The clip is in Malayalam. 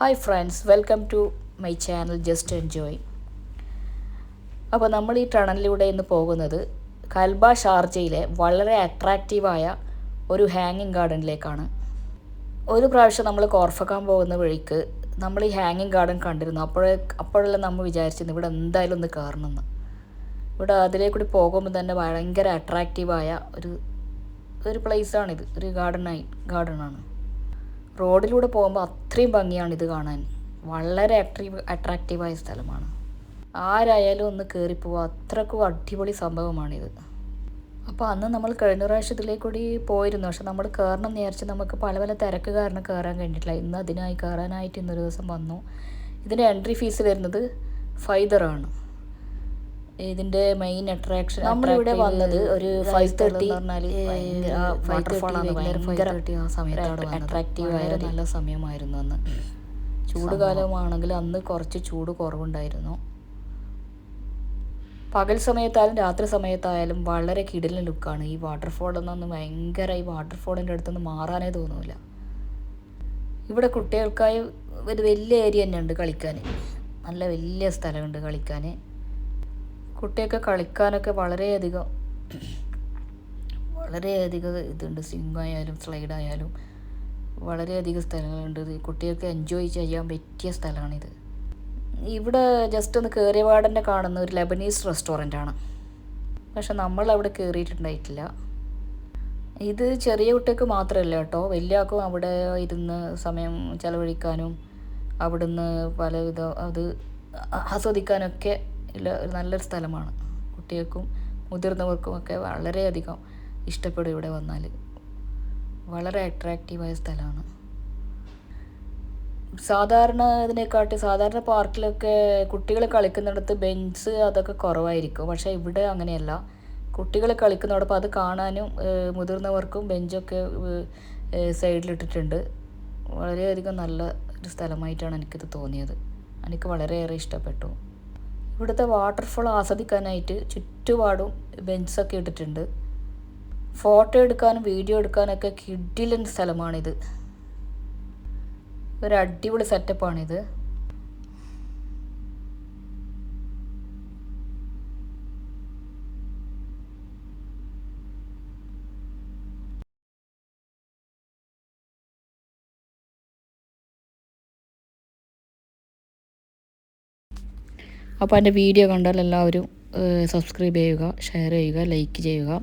Hi friends, welcome to my channel just enjoy. അപ്പോൾ നമ്മൾ ഈ ടണലിലൂടെ ഇന്ന് പോകുന്നത് കൽബ ഷാർജയിലെ വളരെ അട്രാക്റ്റീവായ ഒരു ഹാങ്ങിങ് ഗാർഡനിലേക്കാണ്. ഒരു പ്രാവശ്യം നമ്മൾ കോർഫക്കാൻ പോകുന്ന വഴിക്ക് നമ്മൾ ഈ ഹാങ്ങിങ് ഗാർഡൻ കണ്ടിരുന്നു. അപ്പോഴെല്ലാം നമ്മൾ വിചാരിച്ചിരുന്നു ഇവിടെ എന്തായാലും ഒന്ന് കയറണമെന്ന്. ഇവിടെ അതിലേക്കൂടി പോകുമ്പോൾ തന്നെ ഭയങ്കര അട്രാക്റ്റീവായ ഒരു പ്ലേസാണിത്, ഒരു ഗാർഡനാണ്. റോഡിലൂടെ പോകുമ്പോൾ അത്രയും ഭംഗിയാണ് ഇത് കാണാൻ. വളരെ അട്രാക്റ്റീവായ സ്ഥലമാണ്. ആരായാലും ഒന്ന് കയറിപ്പോവുക, അത്രക്കും അടിപൊളി സംഭവമാണിത്. അപ്പോൾ അന്ന് നമ്മൾ കഴിഞ്ഞ പ്രാവശ്യം ഇതിലേക്കൂടി പോയിരുന്നു. പക്ഷെ നമ്മൾ കയറണം എന്ന് വിചാരിച്ച് നമുക്ക് പല പല തിരക്ക് കാരണം കയറാൻ കഴിഞ്ഞിട്ടില്ല. ഇന്ന് അതിനായി കയറാനായിട്ട് ഇന്നൊരു ദിവസം വന്നു. ഇതിൻ്റെ എൻട്രി ഫീസ് വരുന്നത് 5 ദിർഹമാണ്. ഇതിൻ്റെ മെയിൻ അട്രാക്ഷൻ നമ്മളിവിടെ വന്നത് ഒരു 5:30 വാട്ടർഫാളാണ്. ആ സമയത്താണ് അട്രാക്റ്റീവായ നല്ല സമയമായിരുന്നു അന്ന്. ചൂടുകാലമാണെങ്കിൽ അന്ന് കുറച്ച് ചൂട് കുറവുണ്ടായിരുന്നു. പകൽ സമയത്തായാലും രാത്രി സമയത്തായാലും വളരെ കിടിലൻ ലുക്കാണ്. ഈ വാട്ടർഫോളൊന്നും ഈ വാട്ടർഫോളിൻ്റെ അടുത്തൊന്നും മാറാനേ തോന്നില്ല. ഇവിടെ കുട്ടികൾക്കായി ഒരു വലിയ ഏരിയ തന്നെ ഉണ്ട് കളിക്കാൻ. നല്ല വലിയ സ്ഥലമുണ്ട് കളിക്കാൻ. കുട്ടിയൊക്കെ കളിക്കാനൊക്കെ വളരെയധികം ഇതുണ്ട്. സ്വിങ്ങായാലും സ്ലൈഡായാലും വളരെയധികം സ്ഥലങ്ങളുണ്ട്. കുട്ടികൾക്ക് എൻജോയ് ചെയ്യാൻ പറ്റിയ സ്ഥലമാണിത്. ഇവിടെ ജസ്റ്റ് ഒന്ന് കയറിയ പാടന്നെ കാണുന്ന ഒരു ലെബനീസ് റെസ്റ്റോറൻ്റാണ്. പക്ഷെ നമ്മൾ അവിടെ കയറിയിട്ടുണ്ടായിട്ടില്ല. ഇത് ചെറിയ കുട്ടികൾക്ക് മാത്രമല്ല കേട്ടോ, വലിയ ആൾക്കും അവിടെ ഇരുന്ന് സമയം ചെലവഴിക്കാനും അവിടുന്ന് പലവിധം അത് ആസ്വദിക്കാനൊക്കെ ഉള്ള ഒരു നല്ലൊരു സ്ഥലമാണ്. കുട്ടികൾക്കും മുതിർന്നവർക്കും ഒക്കെ വളരെയധികം ഇഷ്ടപ്പെടും ഇവിടെ വന്നാൽ. വളരെ അട്രാക്റ്റീവായ സ്ഥലമാണ്. സാധാരണ പാർക്കിലൊക്കെ കുട്ടികൾ കളിക്കുന്നിടത്ത് ബെഞ്ച് അതൊക്കെ കുറവായിരിക്കും. പക്ഷേ ഇവിടെ അങ്ങനെയല്ല. കുട്ടികൾ കളിക്കുന്നതോടൊപ്പം അത് കാണാനും മുതിർന്നവർക്കും ബെഞ്ചൊക്കെ സൈഡിലിട്ടിട്ടുണ്ട്. വളരെയധികം നല്ല ഒരു സ്ഥലമായിട്ടാണ് എനിക്കിത് തോന്നിയത്. എനിക്ക് വളരെയേറെ ഇഷ്ടപ്പെട്ടു. ഇവിടുത്തെ വാട്ടർഫോൾ ആസ്വദിക്കാനായിട്ട് ചുറ്റുപാടും ബെഞ്ചൊക്കെ ഇട്ടിട്ടുണ്ട്. ഫോട്ടോ എടുക്കാനും വീഡിയോ എടുക്കാനൊക്കെ കിടിലൻ സ്ഥലമാണിത്. ഒരു അടിപൊളി സെറ്റപ്പാണിത്. അപ്പോൾ എൻ്റെ വീഡിയോ കണ്ടാൽ എല്ലാവരും സബ്സ്ക്രൈബ് ചെയ്യുക, ഷെയർ ചെയ്യുക, ലൈക്ക് ചെയ്യുക.